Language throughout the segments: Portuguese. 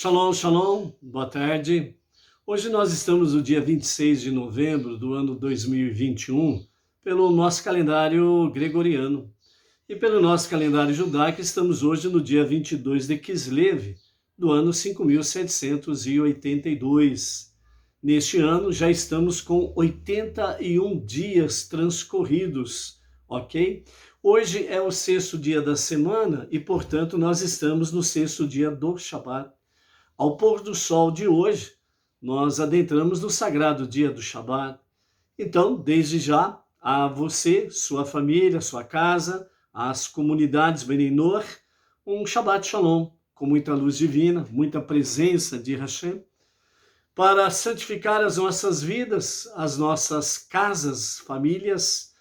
Shalom, shalom, boa tarde. Hoje nós estamos no dia 26 de novembro do ano 2021, pelo nosso calendário gregoriano. E pelo nosso calendário judaico, estamos hoje no dia 22 de Kislev, do ano 5782. Neste ano já estamos com 81 dias transcorridos, ok? Hoje é o sexto dia da semana e, portanto, nós estamos no sexto dia do Shabat. Ao pôr do sol de hoje, nós adentramos no sagrado dia do Shabat. Então, desde já, a você, sua família, sua casa, as comunidades Benenor, um Shabbat Shalom, com muita luz divina, muita presença de Hashem, para santificar as nossas vidas, as nossas casas, famílias,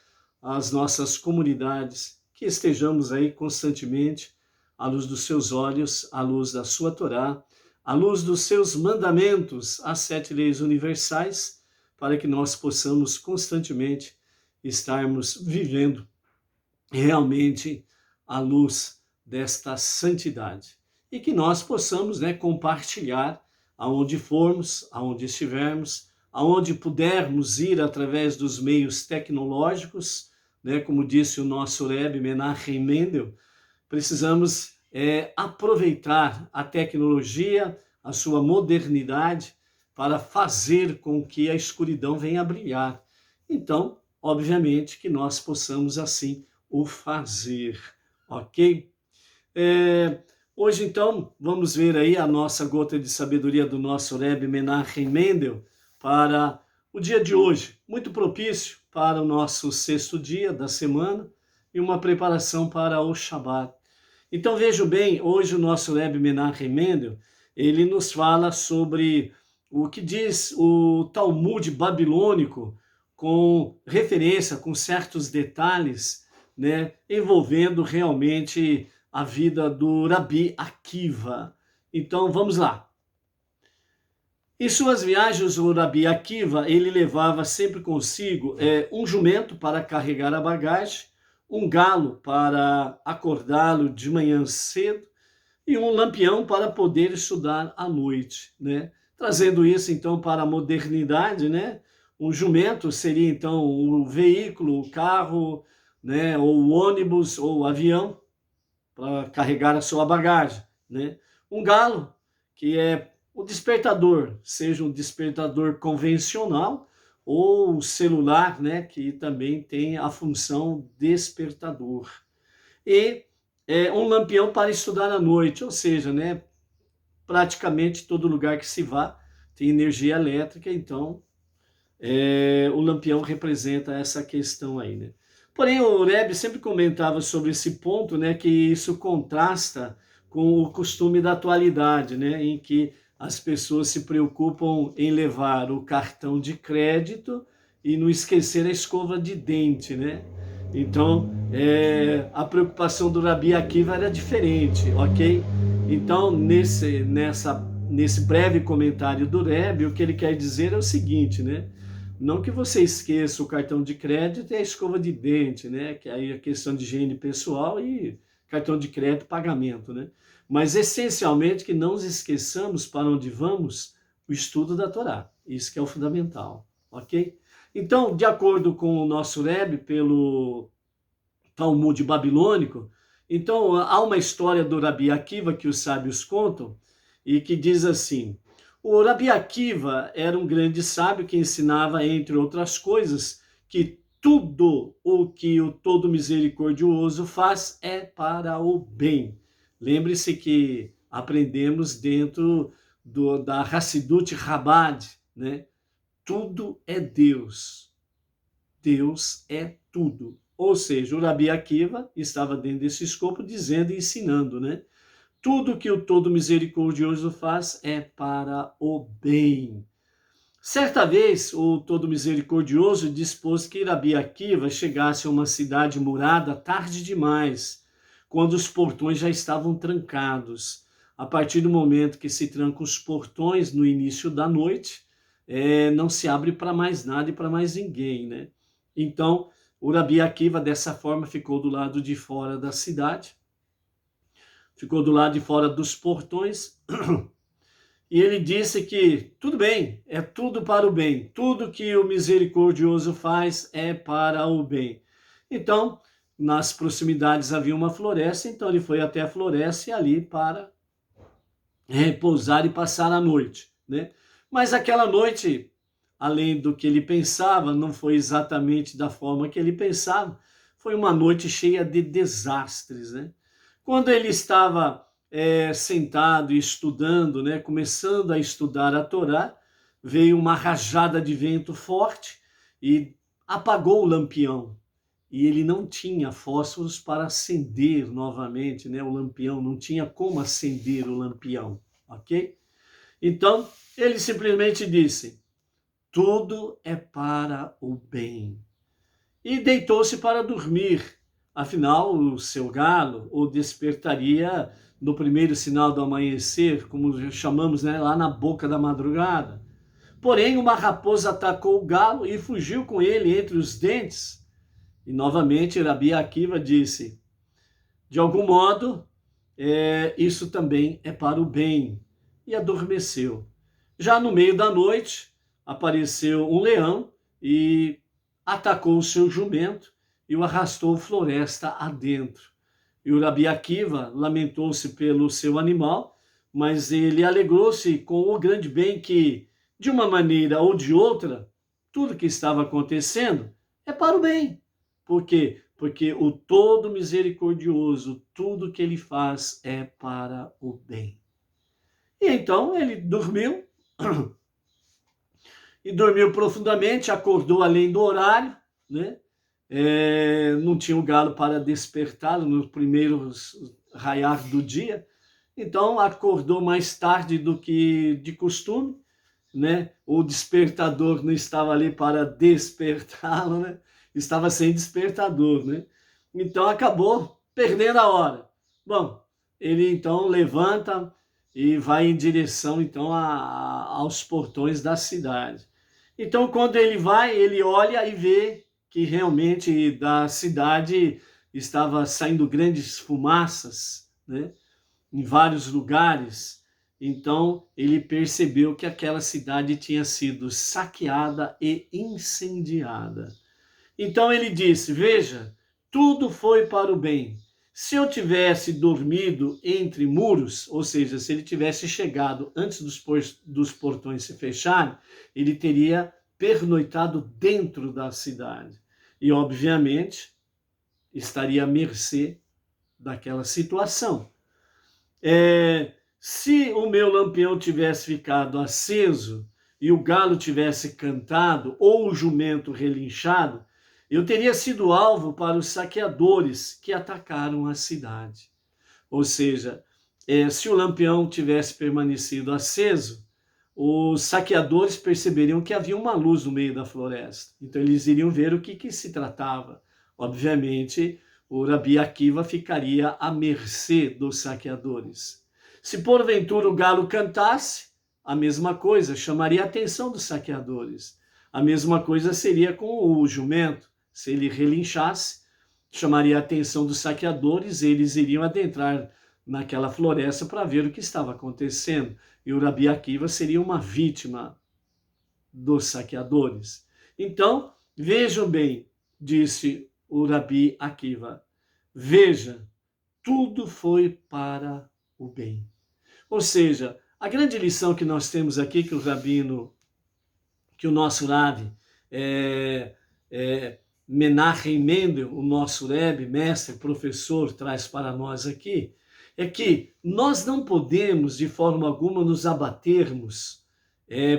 as nossas comunidades, que estejamos aí constantemente à luz dos seus olhos, à luz da sua Torá, à luz dos seus mandamentos, as 7 leis universais, para que nós possamos constantemente estarmos vivendo realmente à luz desta santidade. E que nós possamos, compartilhar aonde formos, aonde estivermos, aonde pudermos ir através dos meios tecnológicos, como disse o nosso Rebbe Menachem Mendel, precisamos aproveitar a tecnologia, a sua modernidade, para fazer com que a escuridão venha a brilhar. Então, obviamente, que nós possamos assim o fazer, ok? Hoje, então, vamos ver aí a nossa gota de sabedoria do nosso Rebbe Menachem Mendel para o dia de hoje, muito propício para o nosso sexto dia da semana e uma preparação para o Shabat. Então, veja bem, hoje o nosso Rebbe Menachem Mendel, ele nos fala sobre o que diz o Talmud babilônico, com referência, com certos detalhes, envolvendo realmente a vida do Rabi Akiva. Então, vamos lá. Em suas viagens, o Rabi Akiva, ele levava sempre consigo um jumento para carregar a bagagem, um galo para acordá-lo de manhã cedo e um lampião para poder estudar à noite, Trazendo isso, então, para a modernidade, Um jumento seria, então, o veículo, o carro, ou o ônibus, ou o avião, para carregar a sua bagagem, Um galo, que é o despertador, seja um despertador convencional, ou o celular, que também tem a função despertador. E um lampião para estudar à noite, ou seja, praticamente todo lugar que se vá tem energia elétrica, então o lampião representa essa questão aí, Porém, o Rebbe sempre comentava sobre esse ponto, que isso contrasta com o costume da atualidade, em que as pessoas se preocupam em levar o cartão de crédito e não esquecer a escova de dente, Então, a preocupação do Rabi Akiva era diferente, ok? Então, nesse breve comentário do Rebbe, o que ele quer dizer é o seguinte, Não que você esqueça o cartão de crédito e a escova de dente, Que aí é questão de higiene pessoal e cartão de crédito, pagamento, Mas, essencialmente, que não nos esqueçamos para onde vamos o estudo da Torá. Isso que é o fundamental, ok? Então, de acordo com o nosso Rebbe, pelo Talmud babilônico, então há uma história do Rabi Akiva que os sábios contam e que diz assim: o Rabi Akiva era um grande sábio que ensinava, entre outras coisas, que tudo o que o Todo Misericordioso faz é para o bem. Lembre-se que aprendemos dentro da Hassidut Chabad, Tudo é Deus. Deus é tudo. Ou seja, o Rabi Akiva estava dentro desse escopo dizendo e ensinando, Tudo que o Todo Misericordioso faz é para o bem. Certa vez, o Todo Misericordioso dispôs que Rabi Akiva chegasse a uma cidade murada tarde demais, quando os portões já estavam trancados. A partir do momento que se trancam os portões no início da noite, não se abre para mais nada e para mais ninguém, Então, o Rabi Akiva, dessa forma, ficou do lado de fora da cidade, ficou do lado de fora dos portões e ele disse que tudo bem, é tudo para o bem, tudo que o misericordioso faz é para o bem. Então, nas proximidades havia uma floresta, então ele foi até a floresta e ali para repousar e passar a noite, né? Mas aquela noite, além do que ele pensava, não foi exatamente da forma que ele pensava, foi uma noite cheia de desastres, né? Quando ele estava sentado e estudando, né, começando a estudar a Torá, veio uma rajada de vento forte e apagou o lampião. E ele não tinha fósforos para acender novamente, né, o lampião, não tinha como acender o lampião, ok? Então, ele simplesmente disse, tudo é para o bem. E deitou-se para dormir. Afinal, o seu galo o despertaria no primeiro sinal do amanhecer, como chamamos, né, lá na boca da madrugada. Porém, uma raposa atacou o galo e fugiu com ele entre os dentes. E novamente Rabi Akiva disse, de algum modo, isso também é para o bem. E adormeceu. Já no meio da noite, apareceu um leão e atacou o seu jumento e o arrastou floresta adentro. E o Rabi Akiva lamentou-se pelo seu animal, mas ele alegrou-se com o grande bem que, de uma maneira ou de outra, tudo que estava acontecendo é para o bem. Por quê? Porque o todo misericordioso, tudo que ele faz é para o bem. E então ele dormiu, e dormiu profundamente, acordou além do horário, né? Não tinha o galo para despertá-lo no primeiro raiar do dia, então acordou mais tarde do que de costume, né? O despertador não estava ali para despertá-lo, né? Estava sem despertador, né? Então acabou perdendo a hora. Bom, ele então levanta e vai em direção então aos portões da cidade. Então quando ele vai, ele olha e vê que realmente da cidade estava saindo grandes fumaças, né? Em vários lugares. Então ele percebeu que aquela cidade tinha sido saqueada e incendiada. Então ele disse, veja, tudo foi para o bem. Se eu tivesse dormido entre muros, ou seja, se ele tivesse chegado antes dos portões se fecharem, ele teria pernoitado dentro da cidade. E, obviamente, estaria à mercê daquela situação. Se o meu lampião tivesse ficado aceso e o galo tivesse cantado ou o jumento relinchado, eu teria sido alvo para os saqueadores que atacaram a cidade. Ou seja, se o lampião tivesse permanecido aceso, os saqueadores perceberiam que havia uma luz no meio da floresta. Então eles iriam ver o que se tratava. Obviamente, o Rabi Akiva ficaria à mercê dos saqueadores. Se porventura o galo cantasse, a mesma coisa, chamaria a atenção dos saqueadores. A mesma coisa seria com o jumento. Se ele relinchasse, chamaria a atenção dos saqueadores, eles iriam adentrar naquela floresta para ver o que estava acontecendo. E o Rabi Akiva seria uma vítima dos saqueadores. Então, vejam bem, disse o Rabi Akiva, veja, tudo foi para o bem. Ou seja, a grande lição que nós temos aqui, que o nosso Rabi, Menachem Mendel, o nosso Rebbe, mestre, professor, traz para nós aqui, é que nós não podemos, de forma alguma, nos abatermos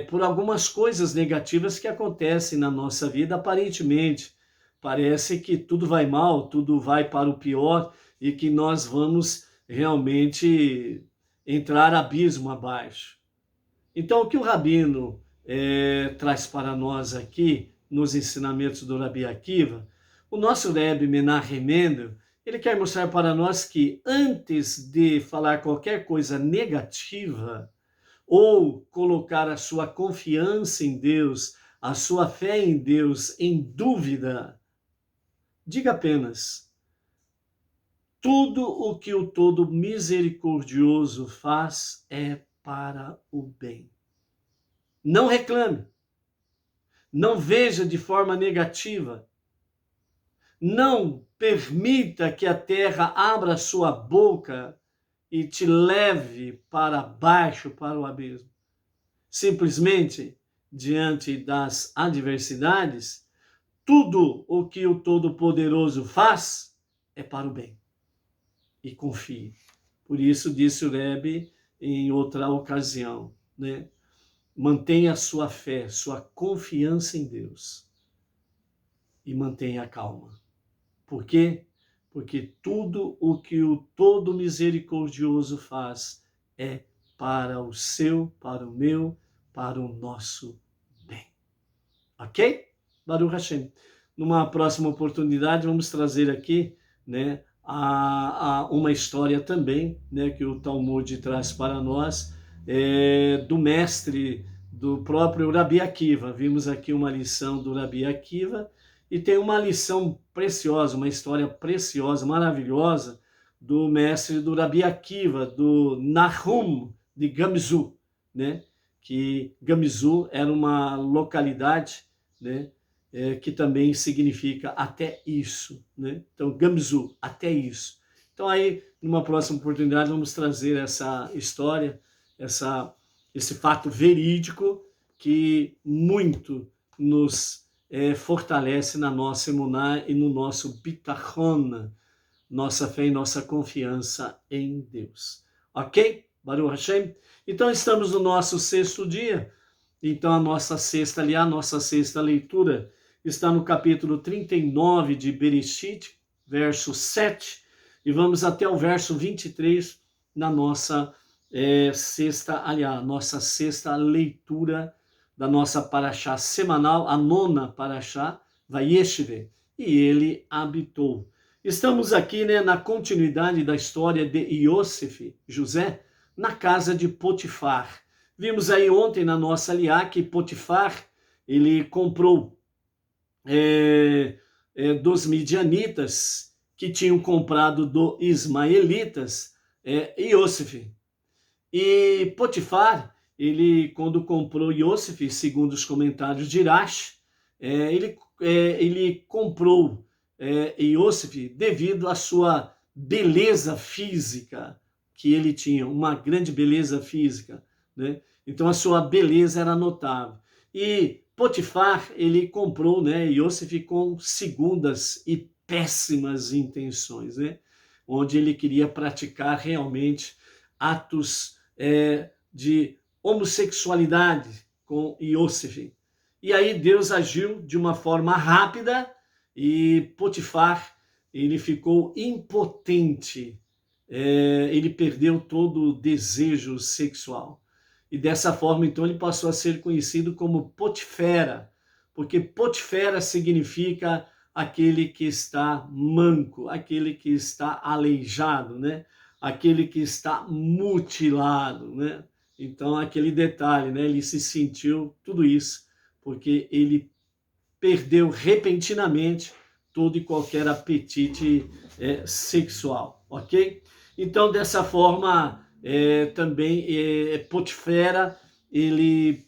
por algumas coisas negativas que acontecem na nossa vida, aparentemente. Parece que tudo vai mal, tudo vai para o pior e que nós vamos realmente entrar abismo abaixo. Então, o que o Rabino traz para nós aqui, nos ensinamentos do Rabi Akiva, o nosso Rebbe Menachem Mendel, ele quer mostrar para nós que antes de falar qualquer coisa negativa ou colocar a sua confiança em Deus, a sua fé em Deus em dúvida, diga apenas, tudo o que o Todo Misericordioso faz é para o bem. Não reclame, não veja de forma negativa, não permita que a terra abra sua boca e te leve para baixo, para o abismo. Simplesmente, diante das adversidades, tudo o que o Todo-Poderoso faz é para o bem. E confie. Por isso disse o Rebbe em outra ocasião, né? Mantenha sua fé, sua confiança em Deus e mantenha a calma. Por quê? Porque tudo o que o Todo Misericordioso faz é para o seu, para o meu, para o nosso bem. Ok? Baruch Hashem. Numa próxima oportunidade, vamos trazer aqui, né, uma história também, né, que o Talmud traz para nós, do mestre do próprio Rabi Akiva. Vimos aqui uma lição do Rabi Akiva e tem uma lição preciosa, uma história preciosa, maravilhosa, do mestre do Rabi Akiva, do Nahum de Gamzu, né? Que Gamzu era uma localidade, né? Que também significa até isso, né? Então, Gamzu, até isso. Então, aí, numa próxima oportunidade, vamos trazer essa história, esse fato verídico que muito nos fortalece na nossa emuná e no nosso bitachon, nossa fé e nossa confiança em Deus. Ok? Baruch Hashem? Então, estamos no nosso sexto dia. Então, a nossa sexta leitura está no capítulo 39 de Bereshit, verso 7, e vamos até o verso 23 na nossa sexta leitura da nossa paraxá semanal, a nona paraxá, Vayeshev, e ele habitou. Estamos aqui, né, na continuidade da história de Yosef, José, na casa de Potifar. Vimos aí ontem na nossa aliá que Potifar, ele comprou dos midianitas que tinham comprado do ismaelitas Yosef. E Potifar, ele quando comprou Yosef, segundo os comentários de Rashi, ele comprou Yosef devido à sua beleza física, que ele tinha, uma grande beleza física, né? Então a sua beleza era notável. E Potifar, ele comprou, né, Yosef com segundas e péssimas intenções, né? Onde ele queria praticar realmente atos de homossexualidade com Yosef. E aí Deus agiu de uma forma rápida e Potifar, ele ficou impotente, ele perdeu todo o desejo sexual. E dessa forma, então, ele passou a ser conhecido como Potifera, porque Potifera significa aquele que está manco, aquele que está aleijado, né? Aquele que está mutilado, né? Então, aquele detalhe, né? Ele se sentiu tudo isso, porque ele perdeu repentinamente todo e qualquer apetite sexual, ok? Então, dessa forma, também Potifera, ele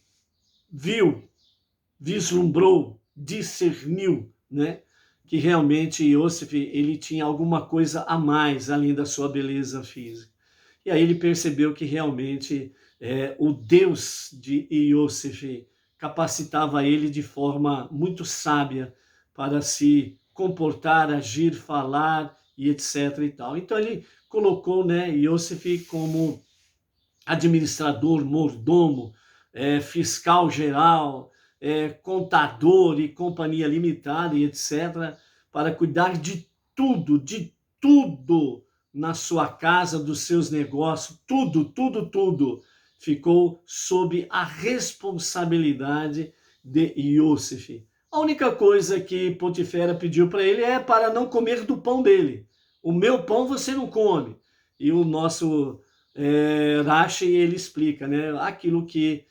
vislumbrou, discerniu, né? Que realmente Yosef, ele tinha alguma coisa a mais, além da sua beleza física. E aí ele percebeu que realmente o Deus de Yosef capacitava ele de forma muito sábia para se comportar, agir, falar e etc. e tal. Então ele colocou, né, Yosef como administrador, mordomo, fiscal geral, contador e companhia limitada e etc., para cuidar de tudo na sua casa, dos seus negócios, tudo ficou sob a responsabilidade de Yosef. A única coisa que Potifera pediu para ele é para não comer do pão dele. O meu pão você não come. E o nosso Rashi, ele explica, né? Aquilo que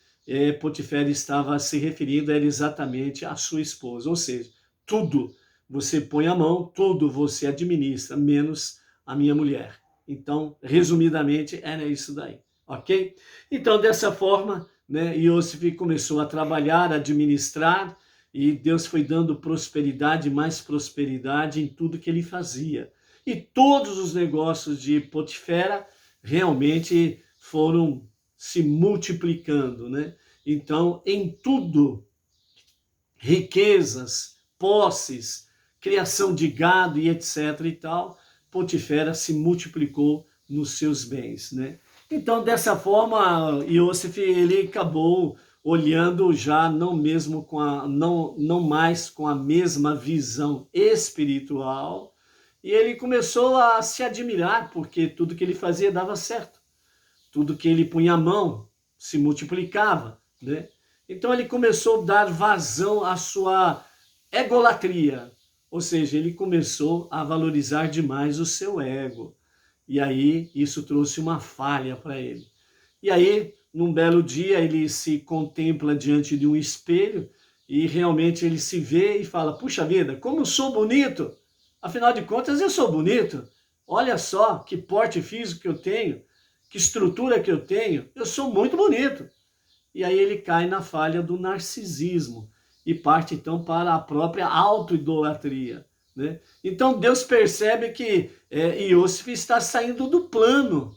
Potifera estava se referindo era exatamente a sua esposa. Ou seja, tudo você põe a mão, tudo você administra, menos a minha mulher. Então, resumidamente, era isso daí. ok? Então, dessa forma, né, Iosif começou a trabalhar, a administrar, e Deus foi dando prosperidade, mais prosperidade em tudo que ele fazia. E todos os negócios de Potifera realmente foram se multiplicando, né? Então, em tudo, riquezas, posses, criação de gado e etc e tal, Potifera se multiplicou nos seus bens, né? Então, dessa forma, Iosif, ele acabou olhando já não mesmo não mais com a mesma visão espiritual, e ele começou a se admirar porque tudo que ele fazia dava certo. Tudo que ele punha a mão se multiplicava, né? Então ele começou a dar vazão à sua egolatria, ou seja, ele começou a valorizar demais o seu ego. E aí isso trouxe uma falha para ele. E aí, num belo dia, ele se contempla diante de um espelho e realmente ele se vê e fala: puxa vida, como eu sou bonito! Afinal de contas, eu sou bonito. Olha só que porte físico que eu tenho, que estrutura que eu tenho, eu sou muito bonito. E aí ele cai na falha do narcisismo e parte então para a própria autoidolatria, né? Então Deus percebe que Iosif está saindo do plano.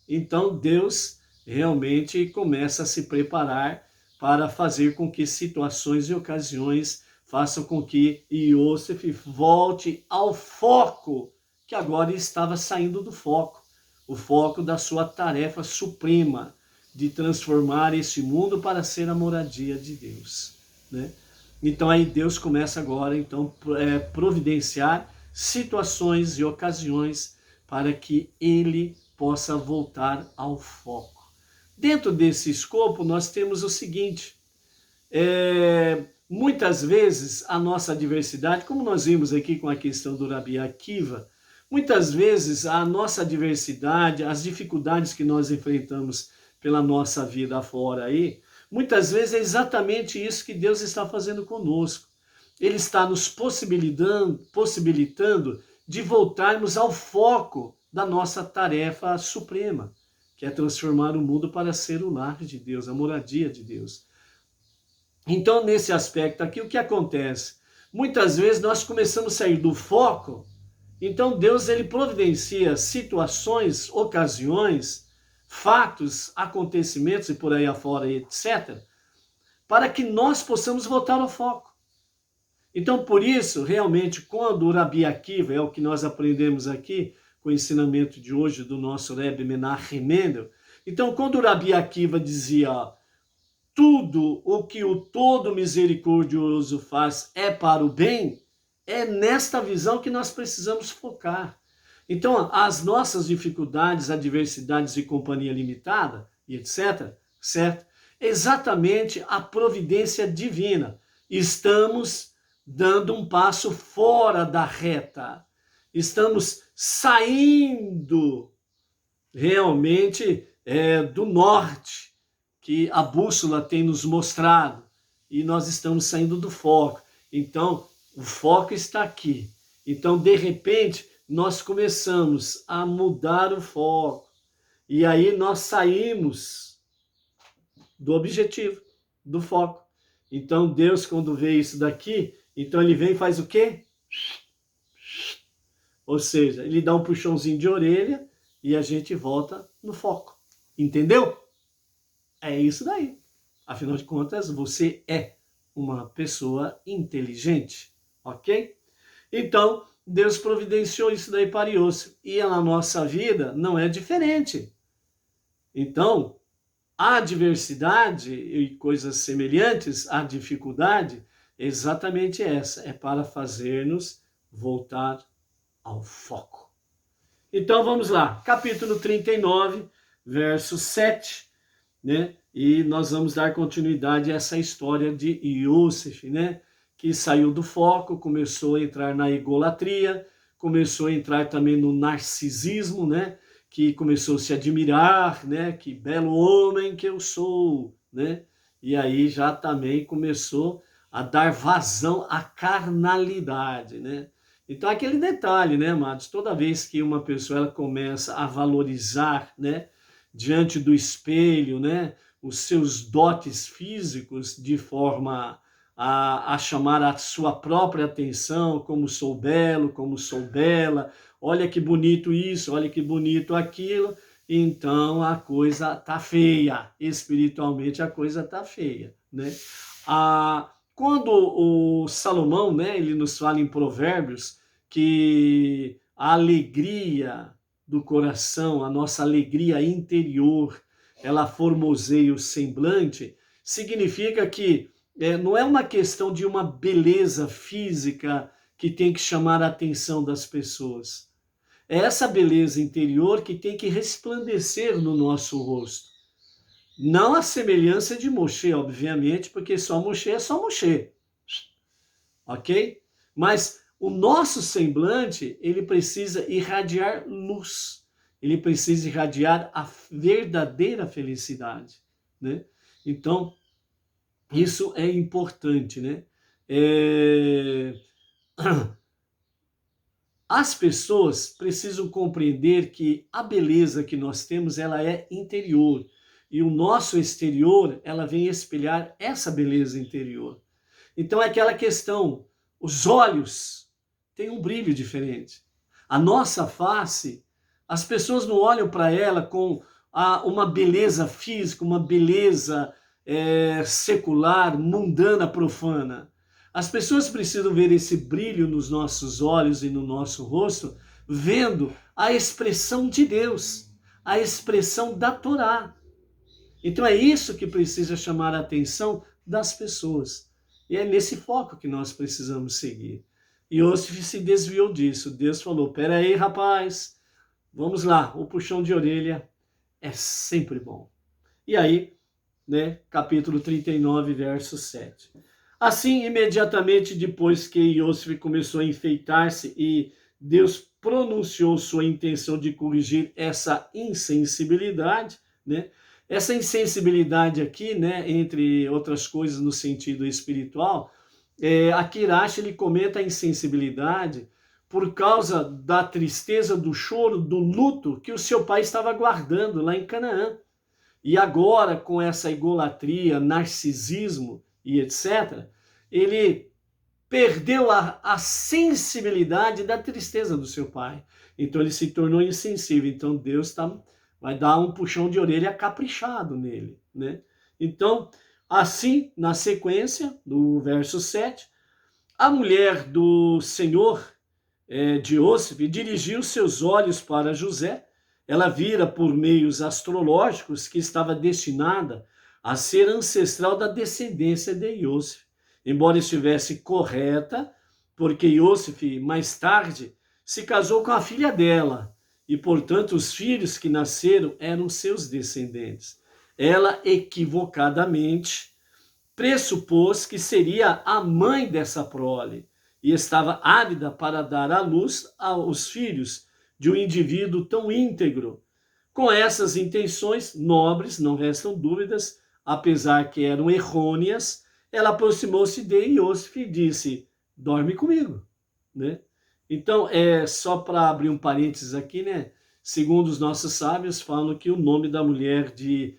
Então Deus realmente começa a se preparar para fazer com que situações e ocasiões façam com que Iosif volte ao foco, que agora estava saindo do foco, o foco da sua tarefa suprema, de transformar esse mundo para ser a moradia de Deus, né? Então aí Deus começa agora então providenciar situações e ocasiões para que ele possa voltar ao foco. Dentro desse escopo nós temos o seguinte: muitas vezes a nossa adversidade, como nós vimos aqui com a questão do Rabi Akiva, muitas vezes a nossa adversidade, as dificuldades que nós enfrentamos pela nossa vida afora aí, muitas vezes é exatamente isso que Deus está fazendo conosco. Ele está nos possibilitando de voltarmos ao foco da nossa tarefa suprema, que é transformar o mundo para ser o lar de Deus, a moradia de Deus. Então, nesse aspecto aqui, o que acontece? Muitas vezes nós começamos a sair do foco, então Deus ele providencia situações, ocasiões, fatos, acontecimentos e por aí afora, etc., para que nós possamos voltar ao foco. Então, por isso, realmente, quando o Rabi Akiva, é o que nós aprendemos aqui, com o ensinamento de hoje do nosso Rebbe Menachem Mendel, então, quando o Rabi Akiva dizia: tudo o que o todo misericordioso faz é para o bem, é nesta visão que nós precisamos focar. Então, as nossas dificuldades, adversidades e companhia limitada, e etc., certo? Exatamente a providência divina. Estamos dando um passo fora da reta. Estamos saindo realmente do norte, que a bússola tem nos mostrado, e nós estamos saindo do foco. Então, o foco está aqui. Então, de repente, nós começamos a mudar o foco. E aí nós saímos do objetivo, do foco. Então, Deus, quando vê isso daqui, então ele vem e faz o quê? Ou seja, ele dá um puxãozinho de orelha e a gente volta no foco. Entendeu? É isso daí. Afinal de contas, você é uma pessoa inteligente, ok? Então, Deus providenciou isso daí para Iosif. E na nossa vida não é diferente. Então, a adversidade e coisas semelhantes à dificuldade é exatamente essa. É para fazer-nos voltar ao foco. Então, vamos lá. Capítulo 39, verso 7. Né? E nós vamos dar continuidade a essa história de Iosif, né? Que saiu do foco, começou a entrar na egolatria, começou a entrar também no narcisismo, né? Que começou a se admirar, né? Que belo homem que eu sou, né? E aí já também começou a dar vazão à carnalidade, né? Então aquele detalhe, né, amados? Toda vez que uma pessoa ela começa a valorizar, né? diante do espelho, né, os seus dotes físicos de forma a chamar a sua própria atenção, como sou belo, como sou bela, olha que bonito isso, olha que bonito aquilo, então a coisa tá feia, espiritualmente a coisa tá feia, né? Quando o Salomão, né, ele nos fala em Provérbios que a alegria do coração, a nossa alegria interior, ela formoseia o semblante, significa que não é uma questão de uma beleza física que tem que chamar a atenção das pessoas. É essa beleza interior que tem que resplandecer no nosso rosto. Não a semelhança de Moshe, obviamente, porque só Moshe é só Moshe. Ok? Mas o nosso semblante, ele precisa irradiar luz. Ele precisa irradiar a verdadeira felicidade, né? Então, isso é importante, né? As pessoas precisam compreender que a beleza que nós temos, ela é interior. E o nosso exterior, ela vem espelhar essa beleza interior. Então é aquela questão, os olhos têm um brilho diferente. A nossa face, as pessoas não olham para ela com uma beleza física, uma beleza secular, mundana, profana. As pessoas precisam ver esse brilho nos nossos olhos e no nosso rosto, vendo a expressão de Deus, a expressão da Torá. Então é isso que precisa chamar a atenção das pessoas. E é nesse foco que nós precisamos seguir. E Iosif se desviou disso. Deus falou, peraí, rapaz, vamos lá, o puxão de orelha é sempre bom. E aí, né, capítulo 39, verso 7. Assim, imediatamente depois que Iosif começou a enfeitar-se e Deus pronunciou sua intenção de corrigir essa insensibilidade, né? Essa insensibilidade aqui, né, entre outras coisas no sentido espiritual, aqui Irache ele comenta a insensibilidade por causa da tristeza, do choro, do luto que o seu pai estava guardando lá em Canaã. E agora, com essa idolatria, narcisismo e etc., ele perdeu a sensibilidade da tristeza do seu pai. Então ele se tornou insensível. Então Deus vai dar um puxão de orelha caprichado nele, né? Então, assim, na sequência, do verso 7, a mulher do Senhor de Iosif dirigiu seus olhos para José. Ela vira por meios astrológicos que estava destinada a ser ancestral da descendência de Iosif. Embora estivesse correta, porque Iosif, mais tarde, se casou com a filha dela, e, portanto, os filhos que nasceram eram seus descendentes. Ela, equivocadamente, pressupôs que seria a mãe dessa prole, e estava ávida para dar à luz aos filhos de um indivíduo tão íntegro. Com essas intenções nobres, não restam dúvidas, apesar que eram errôneas, ela aproximou-se de Iosif e disse, dorme comigo, né? Então, só para abrir um parênteses aqui, né? Segundo os nossos sábios, falam que o nome da mulher de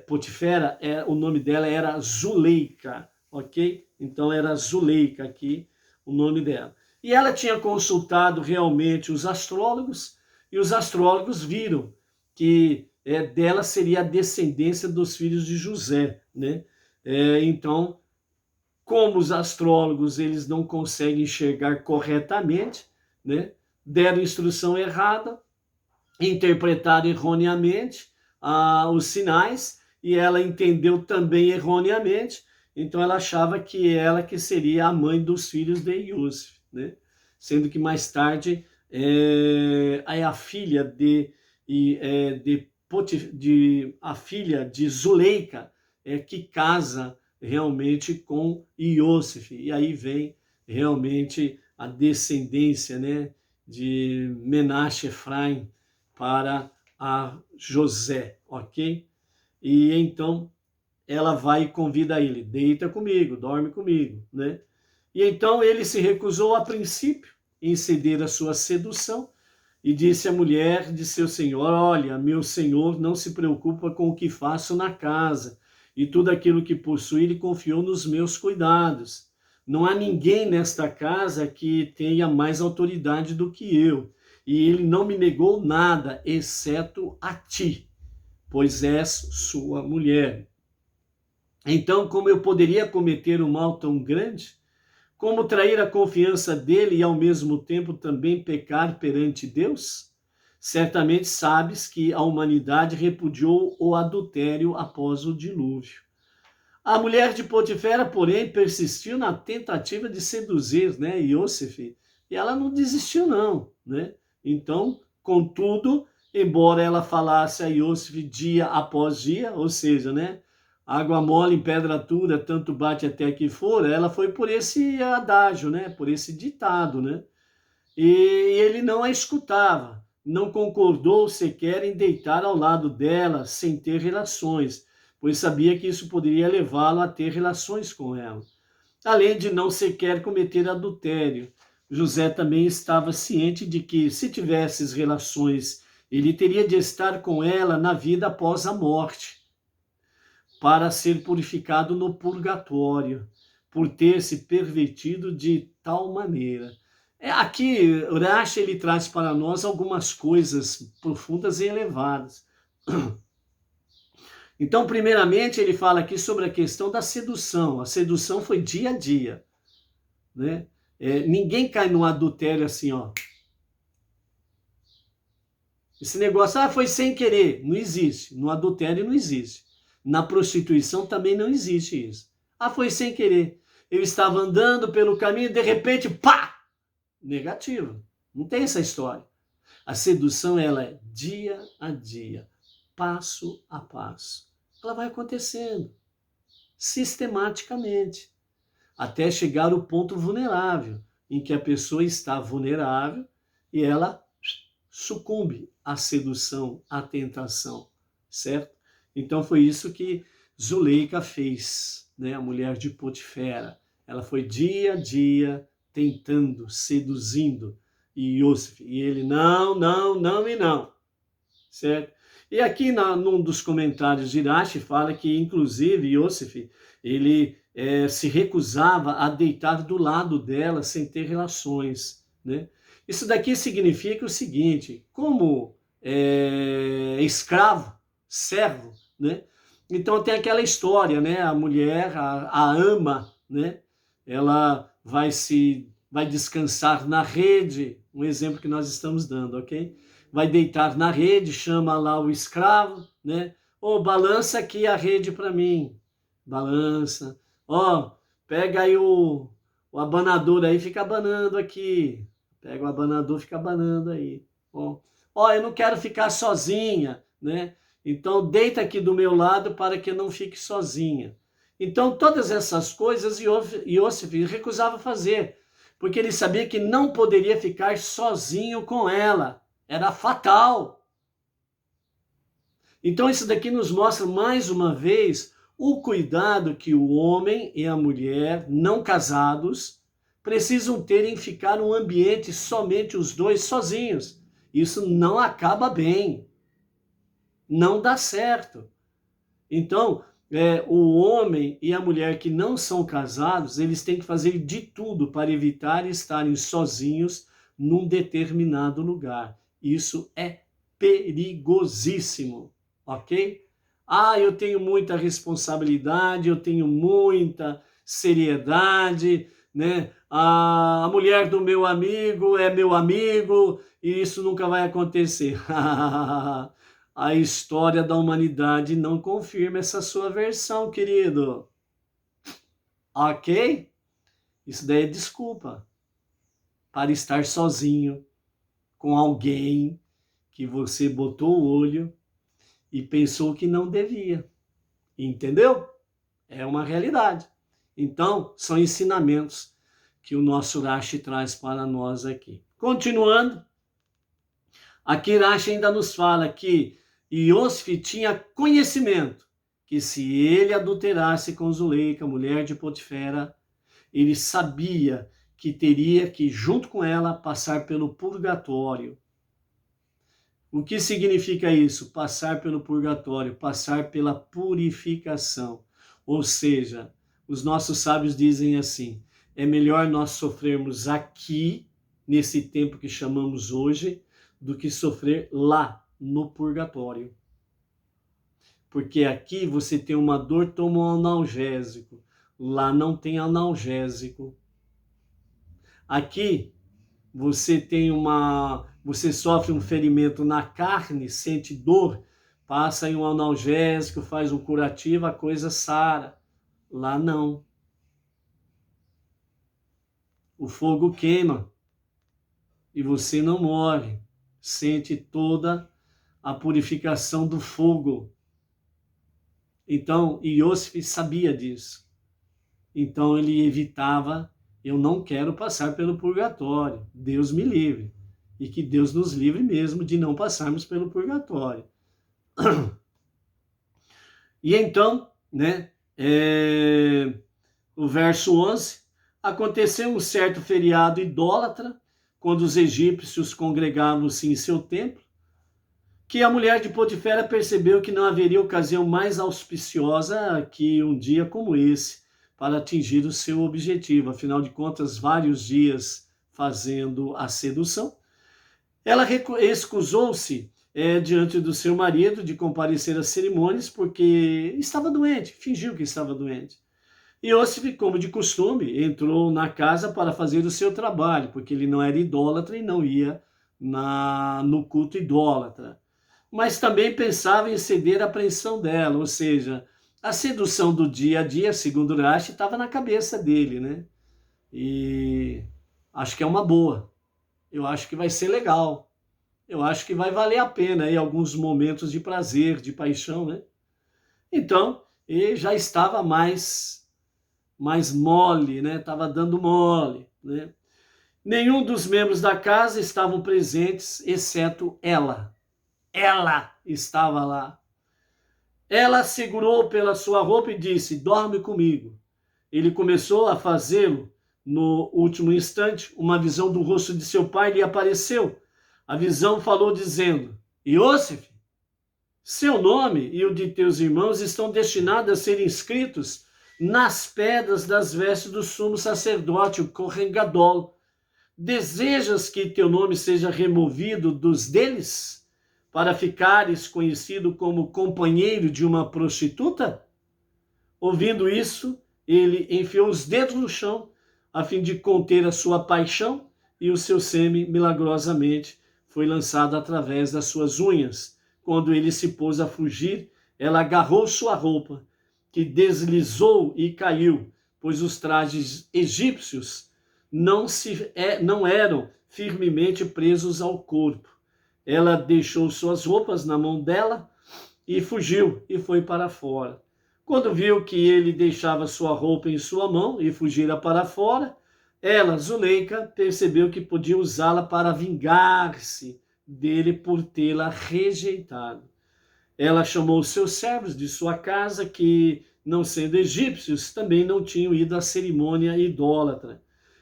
Potifera, o nome dela era Zuleika, ok? Então era Zuleika aqui o nome dela. E ela tinha consultado realmente os astrólogos, e os astrólogos viram que dela seria a descendência dos filhos de José, né? Então, como os astrólogos eles não conseguem enxergar corretamente, né? Deram instrução errada, interpretaram erroneamente os sinais, e ela entendeu também erroneamente, então ela achava que ela que seria a mãe dos filhos de Iosif, né? Sendo que mais tarde a filha a filha de Zuleika que casa realmente com Iosif, e aí vem realmente a descendência, né, de Menashe Efraim para a José, ok? E então ela vai e convida ele, deita comigo, dorme comigo, né? E então ele se recusou a princípio em ceder a sua sedução, E disse a mulher de seu senhor: olha, meu senhor não se preocupa com o que faço na casa, e tudo aquilo que possui ele confiou nos meus cuidados. Não há ninguém nesta casa que tenha mais autoridade do que eu, e ele não me negou nada, exceto a ti, pois és sua mulher. Então, como eu poderia cometer um mal tão grande? Como trair a confiança dele e ao mesmo tempo também pecar perante Deus? Certamente sabes que a humanidade repudiou o adultério após o dilúvio. A mulher de Potifera, porém, persistiu na tentativa de seduzir, né, Iosif, e ela não desistiu não, né? Então, contudo, embora ela falasse a Iosif dia após dia, ou seja, né, água mole em pedra dura, tanto bate até que for, ela foi por esse adágio, né, por esse ditado, né? E ele não a escutava, não concordou sequer em deitar ao lado dela sem ter relações, pois sabia que isso poderia levá-lo a ter relações com ela. Além de não sequer cometer adultério, José também estava ciente de que, se tivesse relações, ele teria de estar com ela na vida após a morte, para ser purificado no purgatório, por ter se pervertido de tal maneira. Aqui, Urashi, ele traz para nós algumas coisas profundas e elevadas. Então, primeiramente, ele fala aqui sobre a questão da sedução. A sedução foi dia a dia, né? Ninguém cai no adultério assim, ó. Esse negócio, foi sem querer. Não existe. No adultério não existe. Na prostituição também não existe isso. Foi sem querer. Eu estava andando pelo caminho, de repente, pá! Negativo. Não tem essa história. A sedução, ela é dia a dia, passo a passo. Ela vai acontecendo sistematicamente, até chegar ao ponto vulnerável, em que a pessoa está vulnerável e ela sucumbe à sedução, à tentação, certo? Então foi isso que Zuleika fez, né? A mulher de Potifera. Ela foi dia a dia tentando, seduzindo Iosif. E ele não, certo? E aqui num dos comentários de Irache fala que, inclusive, Iosif, ele se recusava a deitar do lado dela sem ter relações, né? Isso daqui significa o seguinte, como escravo, servo, né? Então tem aquela história, né? A mulher, a ama, né? Ela vai descansar na rede, um exemplo que nós estamos dando, ok? Vai deitar na rede, chama lá o escravo, né? Balança aqui a rede para mim. Balança. Pega aí o abanador aí, fica abanando aqui. Pega o abanador, fica abanando aí. Eu não quero ficar sozinha, né? Então deita aqui do meu lado para que eu não fique sozinha. Então todas essas coisas Iosif recusava fazer, porque ele sabia que não poderia ficar sozinho com ela. Era fatal. Então isso daqui nos mostra mais uma vez o cuidado que o homem e a mulher não casados precisam ter em ficar num ambiente somente os dois sozinhos. Isso não acaba bem. Não dá certo. Então, o homem e a mulher que não são casados, eles têm que fazer de tudo para evitar estarem sozinhos num determinado lugar. Isso é perigosíssimo, ok? Eu tenho muita responsabilidade, eu tenho muita seriedade, né? A mulher do meu amigo é meu amigo e isso nunca vai acontecer. A história da humanidade não confirma essa sua versão, querido. Ok? Isso daí é desculpa para estar sozinho com alguém que você botou o olho e pensou que não devia. Entendeu? É uma realidade. Então, são ensinamentos que o nosso Rashi traz para nós aqui. Continuando, aqui Rashi ainda nos fala que Iosif tinha conhecimento que se ele adulterasse com Zuleika, mulher de Potifera, ele sabia que teria que, junto com ela, passar pelo purgatório. O que significa isso? Passar pelo purgatório, passar pela purificação. Ou seja, os nossos sábios dizem assim: é melhor nós sofrermos aqui, nesse tempo que chamamos hoje, do que sofrer lá, no purgatório. Porque aqui você tem uma dor, toma um analgésico. Lá não tem analgésico. Aqui você sofre um ferimento na carne, sente dor, passa em um analgésico, faz um curativo, a coisa sara. Lá não. O fogo queima e você não morre. Sente toda a purificação do fogo. Então, Iosif sabia disso. Então ele evitava: eu não quero passar pelo purgatório, Deus me livre. E que Deus nos livre mesmo de não passarmos pelo purgatório. E então, né, o verso 11, aconteceu um certo feriado idólatra, quando os egípcios congregavam-se em seu templo, que a mulher de Potifera percebeu que não haveria ocasião mais auspiciosa que um dia como esse para atingir o seu objetivo. Afinal de contas, vários dias fazendo a sedução. Ela excusou-se diante do seu marido de comparecer às cerimônias porque estava doente, fingiu que estava doente. Iosif, como de costume, entrou na casa para fazer o seu trabalho, porque ele não era idólatra e não ia no culto idólatra. Mas também pensava em ceder à pressão dela, ou seja, a sedução do dia a dia, segundo Rashi, estava na cabeça dele, né? E acho que é uma boa. Eu acho que vai ser legal. Eu acho que vai valer a pena aí alguns momentos de prazer, de paixão, né? Então, ele já estava mais mole, né? Estava dando mole, né? Nenhum dos membros da casa estavam presentes, exceto ela. Ela estava lá. Ela segurou pela sua roupa e disse: dorme comigo. Ele começou a fazê-lo. No último instante, uma visão do rosto de seu pai lhe apareceu. A visão falou dizendo: Iosif, seu nome e o de teus irmãos estão destinados a serem inscritos nas pedras das vestes do sumo sacerdote, o Kohen Gadol. Desejas que teu nome seja removido dos deles, para ficares conhecido como companheiro de uma prostituta? Ouvindo isso, ele enfiou os dedos no chão, a fim de conter a sua paixão, e o seu sêmen, milagrosamente, foi lançado através das suas unhas. Quando ele se pôs a fugir, ela agarrou sua roupa, que deslizou e caiu, pois os trajes egípcios não eram firmemente presos ao corpo. Ela deixou suas roupas na mão dela e fugiu e foi para fora. Quando viu que ele deixava sua roupa em sua mão e fugira para fora, ela, Zuleika, percebeu que podia usá-la para vingar-se dele por tê-la rejeitado. Ela chamou os seus servos de sua casa, que, não sendo egípcios, também não tinham ido à cerimônia idólatra,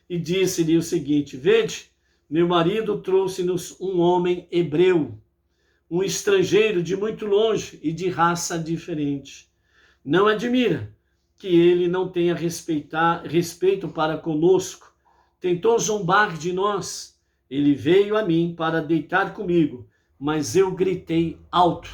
e disse-lhe o seguinte: vede, meu marido trouxe-nos um homem hebreu, um estrangeiro de muito longe e de raça diferente. Não admira que ele não tenha respeito para conosco. Tentou zombar de nós. Ele veio a mim para deitar comigo, mas eu gritei alto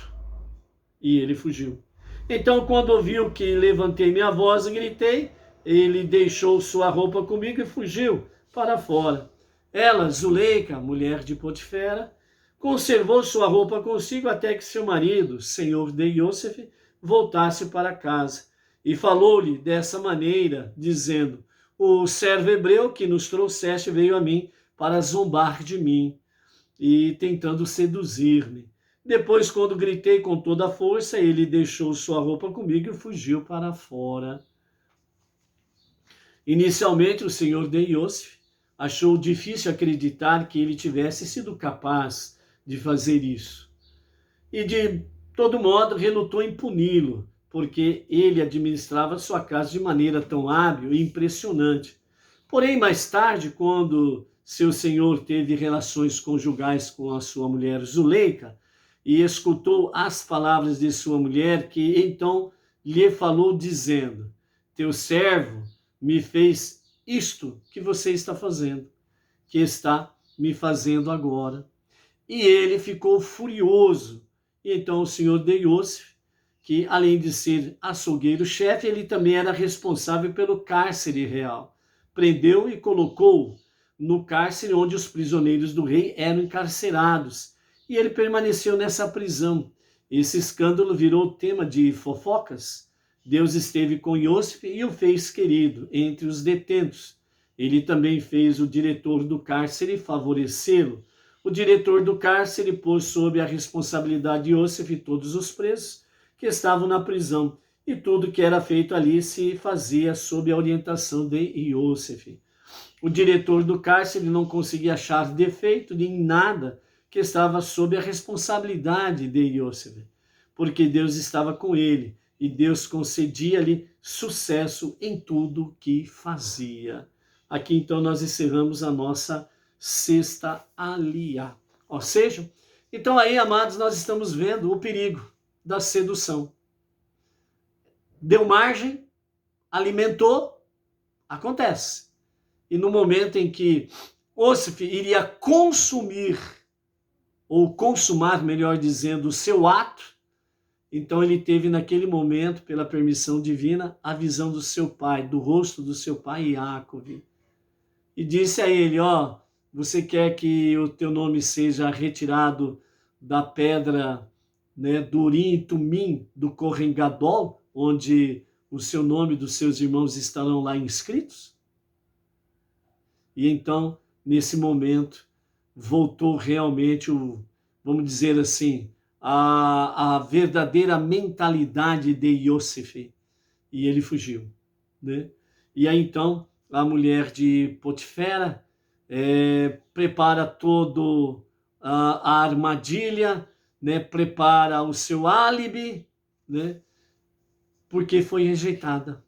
e ele fugiu. Então, quando ouviu que levantei minha voz e gritei, ele deixou sua roupa comigo e fugiu para fora. Ela, Zuleika, mulher de Potifera, conservou sua roupa consigo até que seu marido, senhor de Iosif, voltasse para casa. E falou-lhe dessa maneira, dizendo: o servo hebreu que nos trouxeste veio a mim para zombar de mim e tentando seduzir-me. Depois, quando gritei com toda a força, ele deixou sua roupa comigo e fugiu para fora. Inicialmente, o senhor de Iosif achou difícil acreditar que ele tivesse sido capaz de fazer isso. E, de todo modo, relutou em puni-lo, porque ele administrava sua casa de maneira tão hábil e impressionante. Porém, mais tarde, quando seu senhor teve relações conjugais com a sua mulher Zuleika, e escutou as palavras de sua mulher, que então lhe falou dizendo: teu servo me fez isto que você está fazendo, que está me fazendo agora. E ele ficou furioso. E então o senhor de Iosif, que além de ser açougueiro-chefe, ele também era responsável pelo cárcere real. Prendeu e colocou no cárcere onde os prisioneiros do rei eram encarcerados. E ele permaneceu nessa prisão. Esse escândalo virou tema de fofocas. Deus esteve com Iosif e o fez querido entre os detentos. Ele também fez o diretor do cárcere favorecê-lo. O diretor do cárcere pôs sob a responsabilidade de Iosif todos os presos que estavam na prisão, e tudo que era feito ali se fazia sob a orientação de Iosif. O diretor do cárcere não conseguia achar defeito em nada que estava sob a responsabilidade de Iosif, porque Deus estava com ele, e Deus concedia-lhe sucesso em tudo que fazia. Aqui então nós encerramos a nossa sexta aliyá. Ou seja, então aí, amados, nós estamos vendo o perigo da sedução. Deu margem, alimentou, acontece. E no momento em que Iosif iria consumir, ou consumar, melhor dizendo, o seu ato, então ele teve naquele momento, pela permissão divina, a visão do seu pai, do rosto do seu pai Yaakov. E disse a ele, ó, você quer que o teu nome seja retirado da pedra, né, do Urim e Tumim, do Kohen Gadol, onde o seu nome dos seus irmãos estarão lá inscritos? E então, nesse momento, voltou realmente vamos dizer assim, a verdadeira mentalidade de Iosif, e ele fugiu, né? E aí então a mulher de Potifera prepara todo a armadilha, né? Prepara o seu álibi, né? Porque foi rejeitada.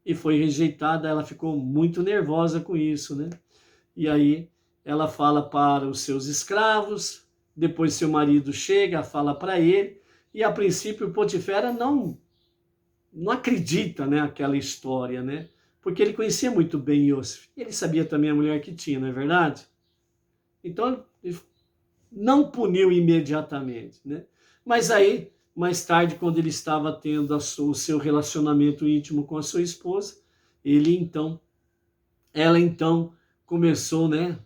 E foi rejeitada, ela ficou muito nervosa com isso, né? E aí ela fala para os seus escravos, depois seu marido chega, fala para ele, e a princípio Potifera não acredita, né, aquela história, né? Porque ele conhecia muito bem Iosif. Ele sabia também a mulher que tinha, não é verdade? Então ele não puniu imediatamente, né? Mas aí, mais tarde, quando ele estava tendo o seu relacionamento íntimo com a sua esposa, ela então começou, né,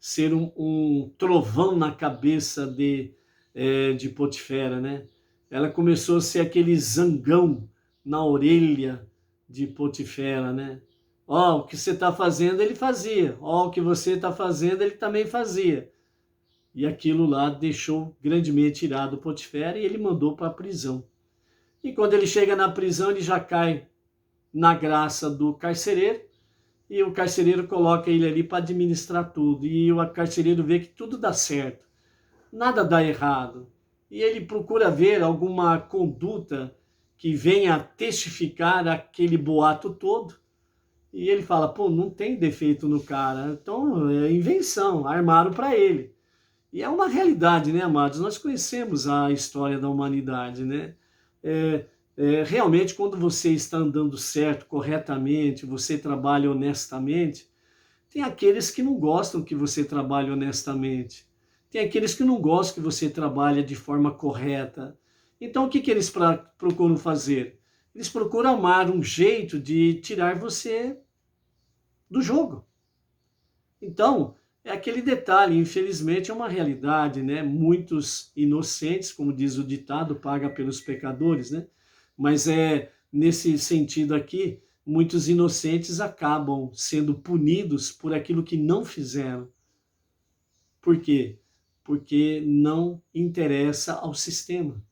ser um trovão na cabeça de Potifera, né? Ela começou a ser aquele zangão na orelha de Potifera, né? Ó, o que você está fazendo, ele fazia. Ó, o que você está fazendo, ele também fazia. E aquilo lá deixou grandemente irado Potifera e ele mandou para a prisão. E quando ele chega na prisão, ele já cai na graça do carcereiro, e o carcereiro coloca ele ali para administrar tudo. E o carcereiro vê que tudo dá certo, nada dá errado. E ele procura ver alguma conduta que venha testificar aquele boato todo. E ele fala, pô, não tem defeito no cara, então é invenção, armaram para ele. E é uma realidade, né, amados? Nós conhecemos a história da humanidade, né? Realmente, quando você está andando certo, corretamente, você trabalha honestamente, tem aqueles que não gostam que você trabalhe honestamente. Tem aqueles que não gostam que você trabalhe de forma correta. Então, o que eles procuram fazer? Eles procuram armar um jeito de tirar você do jogo. Então, é aquele detalhe, infelizmente é uma realidade, né? Muitos inocentes, como diz o ditado, paga pelos pecadores, né? Mas nesse sentido aqui, muitos inocentes acabam sendo punidos por aquilo que não fizeram. Por quê? Porque não interessa ao sistema,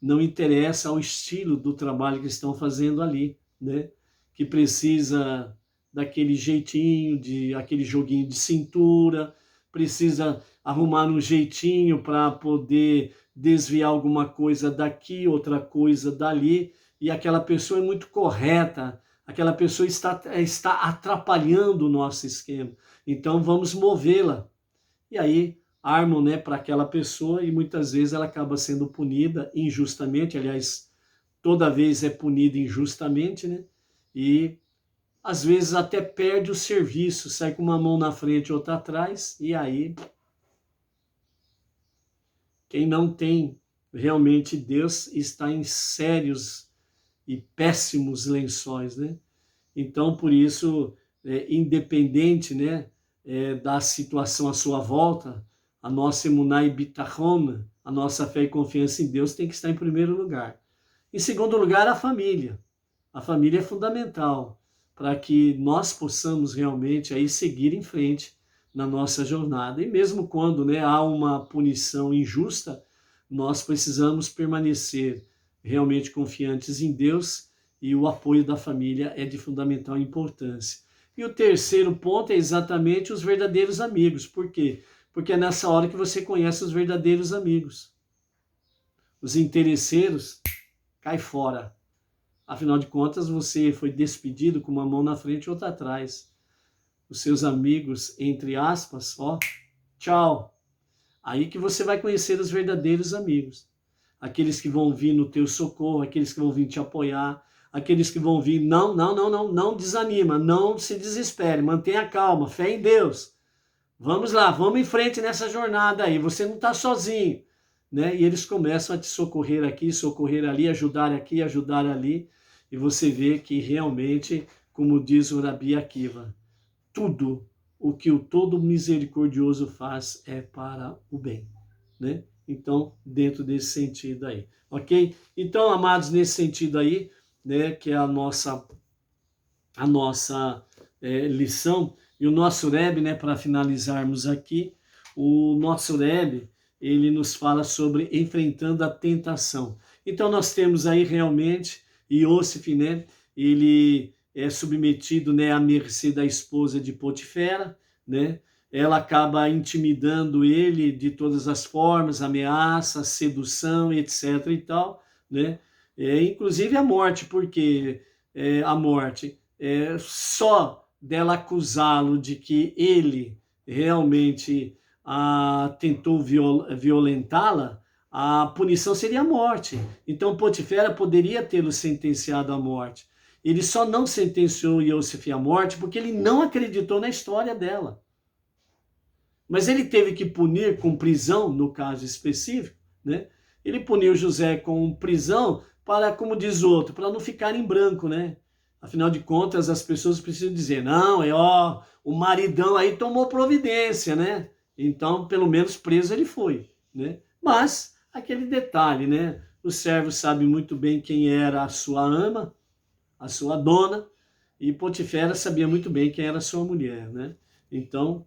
não interessa ao estilo do trabalho que estão fazendo ali, né? Que precisa daquele jeitinho, aquele joguinho de cintura, precisa arrumar um jeitinho para poder desviar alguma coisa daqui, outra coisa dali, e aquela pessoa é muito correta, aquela pessoa está atrapalhando o nosso esquema, então vamos movê-la. E aí armam, né, para aquela pessoa e muitas vezes ela acaba sendo punida injustamente, aliás, toda vez é punida injustamente, né? E às vezes até perde o serviço, sai com uma mão na frente e outra atrás, e aí quem não tem realmente Deus está em sérios e péssimos lençóis, né? Então, por isso, independente, né, da situação à sua volta, a nossa emuná e bitachon, a nossa fé e confiança em Deus tem que estar em primeiro lugar. Em segundo lugar, a família. A família é fundamental para que nós possamos realmente aí seguir em frente na nossa jornada. E mesmo quando, né, há uma punição injusta, nós precisamos permanecer realmente confiantes em Deus e o apoio da família é de fundamental importância. E o terceiro ponto é exatamente os verdadeiros amigos. Por quê? Porque é nessa hora que você conhece os verdadeiros amigos. Os interesseiros, cai fora. Afinal de contas, você foi despedido com uma mão na frente e outra atrás. Os seus amigos, entre aspas, ó, tchau. Aí que você vai conhecer os verdadeiros amigos. Aqueles que vão vir no teu socorro, aqueles que vão vir te apoiar, aqueles que vão vir, não desanima, não se desespere, mantenha calma, fé em Deus. Vamos lá, vamos em frente nessa jornada aí, você não está sozinho, né? E eles começam a te socorrer aqui, socorrer ali, ajudar aqui, ajudar ali, e você vê que realmente, como diz o Rabi Akiva, tudo o que o todo misericordioso faz é para o bem, né? Então, dentro desse sentido aí, ok? Então, amados, nesse sentido aí, né, que é a nossa lição, e o nosso Rebbe, né, para finalizarmos aqui, o nosso Rebbe, ele nos fala sobre enfrentando a tentação. Então, nós temos aí realmente Iosif, né, ele é submetido, né, à mercê da esposa de Potifera, né, ela acaba intimidando ele de todas as formas, ameaça, sedução, etc. e tal, né? Inclusive a morte, porque a morte, só dela acusá-lo de que ele realmente tentou violentá-la, a punição seria a morte. Então Potifera poderia tê-lo sentenciado à morte. Ele só não sentenciou Yosef à morte porque ele não acreditou na história dela. Mas ele teve que punir com prisão, no caso específico, né? Ele puniu José com prisão para, como diz o outro, para não ficar em branco, né? Afinal de contas, as pessoas precisam dizer, não, o maridão aí tomou providência, né? Então, pelo menos preso ele foi, né? Mas, aquele detalhe, né? O servo sabe muito bem quem era a sua ama, a sua dona, e Potifera sabia muito bem quem era a sua mulher, né? Então,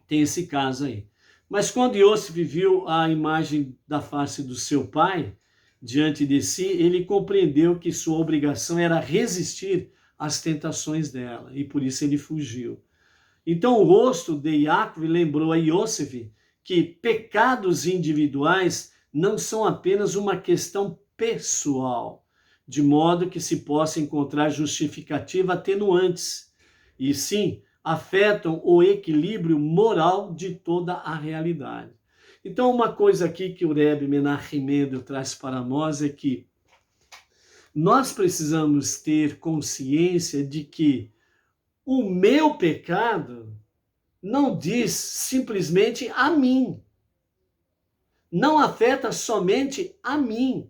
tem esse caso aí. Mas quando Iosif viu a imagem da face do seu pai diante de si, ele compreendeu que sua obrigação era resistir às tentações dela, e por isso ele fugiu. Então o rosto de Yaakov lembrou a Iosif que pecados individuais não são apenas uma questão pessoal, de modo que se possa encontrar justificativa atenuantes, e sim afetam o equilíbrio moral de toda a realidade. Então, uma coisa aqui que o Rebbe Menachem Mendel traz para nós é que nós precisamos ter consciência de que o meu pecado não diz simplesmente a mim, não afeta somente a mim.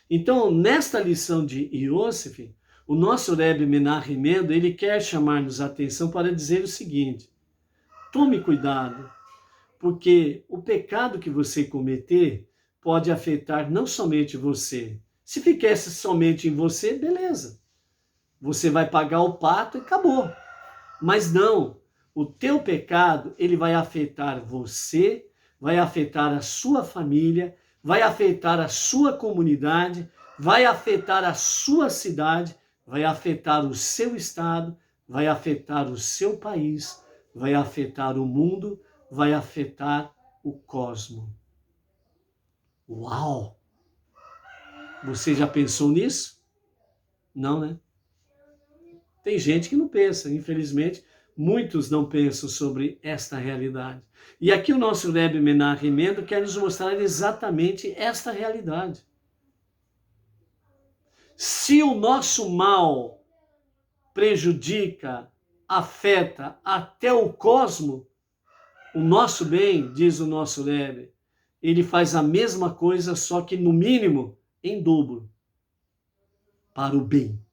Então, nesta lição de Iosif, o nosso Rebbe Menachem Mendel, ele quer chamar-nos a atenção para dizer o seguinte: tome cuidado, porque o pecado que você cometer pode afetar não somente você. Se ficasse somente em você, beleza. Você vai pagar o pato e acabou. Mas não, o teu pecado, ele vai afetar você, vai afetar a sua família, vai afetar a sua comunidade, vai afetar a sua cidade, vai afetar o seu estado, vai afetar o seu país, vai afetar o mundo, vai afetar o cosmos. Uau! Você já pensou nisso? Não, né? Tem gente que não pensa, infelizmente, Muitos não pensam sobre esta realidade. E aqui o nosso Rebbe Menachem Mendel quer nos mostrar exatamente esta realidade. Se o nosso mal prejudica, afeta até o cosmo, o nosso bem, diz o nosso Rebbe, ele faz a mesma coisa, só que no mínimo em dobro, para o bem,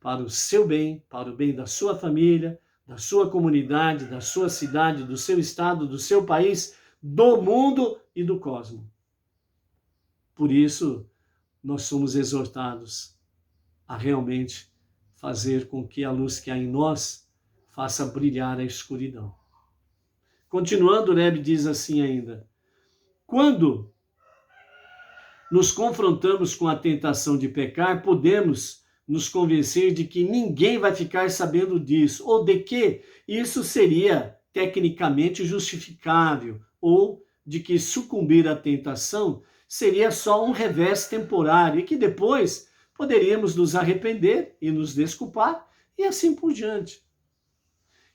para o seu bem, para o bem da sua família, da sua comunidade, da sua cidade, do seu estado, do seu país, do mundo e do cosmo. Por isso, nós somos exortados a realmente fazer com que a luz que há em nós faça brilhar a escuridão. Continuando, o Rebbe diz assim ainda: quando nos confrontamos com a tentação de pecar, podemos nos convencer de que ninguém vai ficar sabendo disso, ou de que isso seria tecnicamente justificável, ou de que sucumbir à tentação seria só um revés temporário e que depois poderíamos nos arrepender e nos desculpar e assim por diante.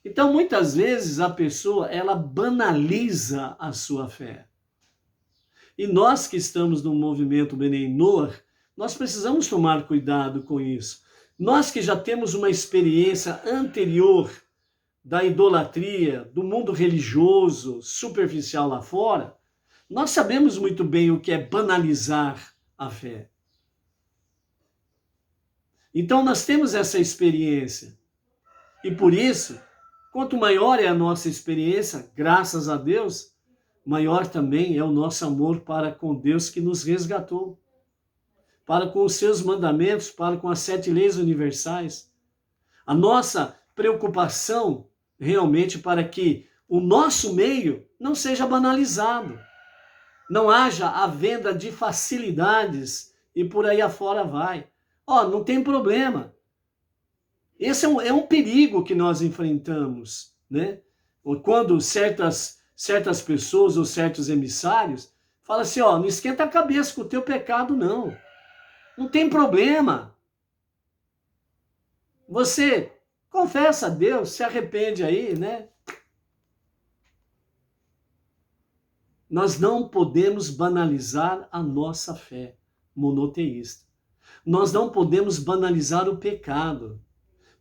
Então, muitas vezes a pessoa, ela banaliza a sua fé. E nós que estamos no movimento Bnei Noach, nós precisamos tomar cuidado com isso. Nós que já temos uma experiência anterior da idolatria, do mundo religioso, superficial lá fora, nós sabemos muito bem o que é banalizar a fé. Então nós temos essa experiência. E por isso, quanto maior é a nossa experiência, graças a Deus, maior também é o nosso amor para com Deus que nos resgatou, para com os seus mandamentos, para com as 7 leis universais. A nossa preocupação realmente para que o nosso meio não seja banalizado, não haja a venda de facilidades e por aí afora vai. Não tem problema. Esse é um perigo que nós enfrentamos, né? Quando certas pessoas ou certos emissários falam assim, não esquenta a cabeça com o teu pecado, não. Não tem problema. Você confessa a Deus, se arrepende aí, né? Nós não podemos banalizar a nossa fé monoteísta. Nós não podemos banalizar o pecado.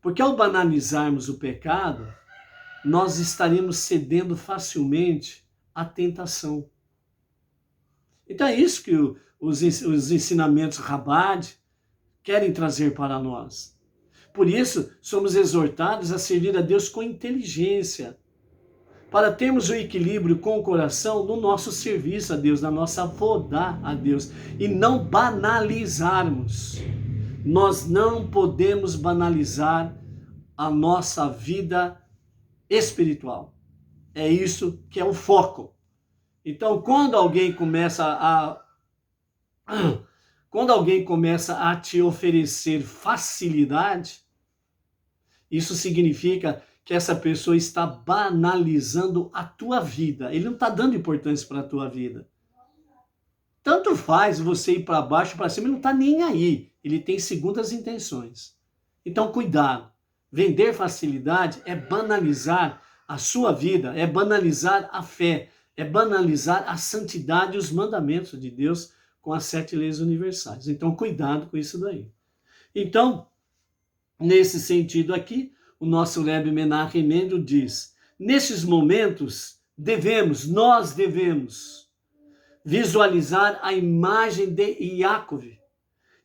Porque ao banalizarmos o pecado, nós estaremos cedendo facilmente à tentação. Então é isso que os ensinamentos Chabad querem trazer para nós. Por isso, somos exortados a servir a Deus com inteligência, para termos o equilíbrio com o coração no nosso serviço a Deus, na nossa vodá a Deus, e não banalizarmos. Nós não podemos banalizar a nossa vida espiritual. É isso que é o foco. Então, quando alguém começa a te oferecer facilidade, isso significa que essa pessoa está banalizando a tua vida. Ele não está dando importância para a tua vida. Tanto faz você ir para baixo, para cima, ele não está nem aí. Ele tem segundas intenções. Então, cuidado. Vender facilidade é banalizar a sua vida, é banalizar a fé, é banalizar a santidade e os mandamentos de Deus com as 7 leis universais. Então, cuidado com isso daí. Então, nesse sentido aqui, o nosso Rebbe Menachem Mendel diz, nesses momentos, nós devemos visualizar a imagem de Yaakov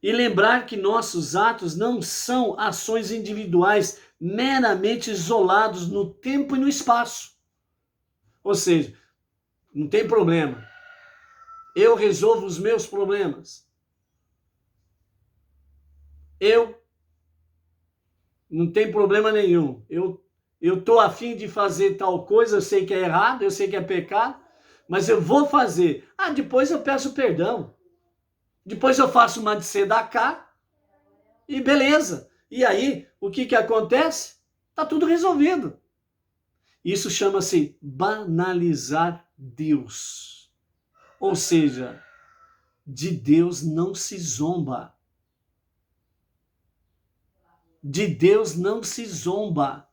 e lembrar que nossos atos não são ações individuais meramente isolados no tempo e no espaço. Ou seja, não tem problema. Eu resolvo os meus problemas. Não tem problema nenhum. Eu estou a fim de fazer tal coisa, eu sei que é errado, eu sei que é pecado, mas eu vou fazer. Depois eu peço perdão. Depois eu faço uma de tzedakah e beleza. E aí, o que acontece? Está tudo resolvido. Isso chama-se banalizar Deus. Ou seja, de Deus não se zomba. De Deus não se zomba.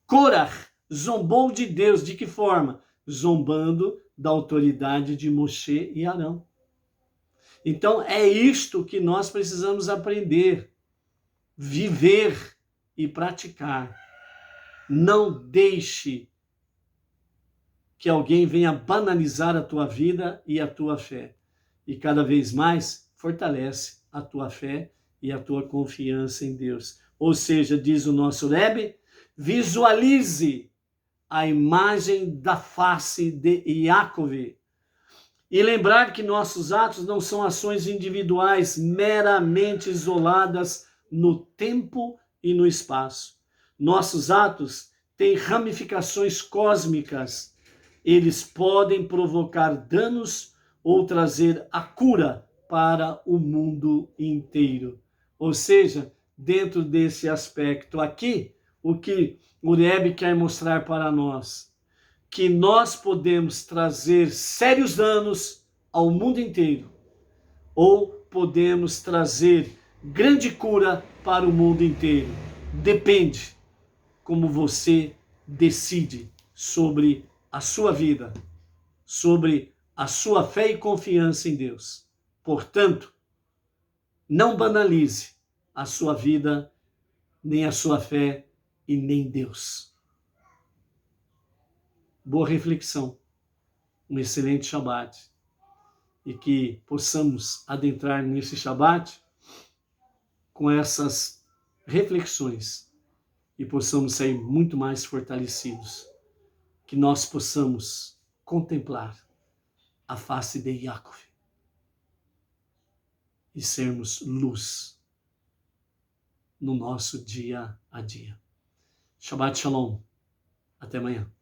Korah zombou de Deus. De que forma? Zombando da autoridade de Moshe e Arão. Então é isto que nós precisamos aprender, viver e praticar. Não deixe que alguém venha banalizar a tua vida e a tua fé. E cada vez mais fortalece a tua fé e a tua confiança em Deus. Ou seja, diz o nosso Rebbe, visualize a imagem da face de Yaakov. E lembrar que nossos atos não são ações individuais meramente isoladas no tempo e no espaço. Nossos atos têm ramificações cósmicas. Eles podem provocar danos ou trazer a cura para o mundo inteiro. Ou seja, dentro desse aspecto aqui, o que o Rebbe quer mostrar para nós, que nós podemos trazer sérios danos ao mundo inteiro, ou podemos trazer grande cura para o mundo inteiro. Depende como você decide sobre a sua vida, sobre a sua fé e confiança em Deus. Portanto, não banalize a sua vida, nem a sua fé e nem Deus. Boa reflexão, um excelente Shabbat, e que possamos adentrar nesse Shabbat com essas reflexões e possamos sair muito mais fortalecidos, que nós possamos contemplar a face de Yaakov e sermos luz no nosso dia a dia. Shabbat Shalom. Até amanhã.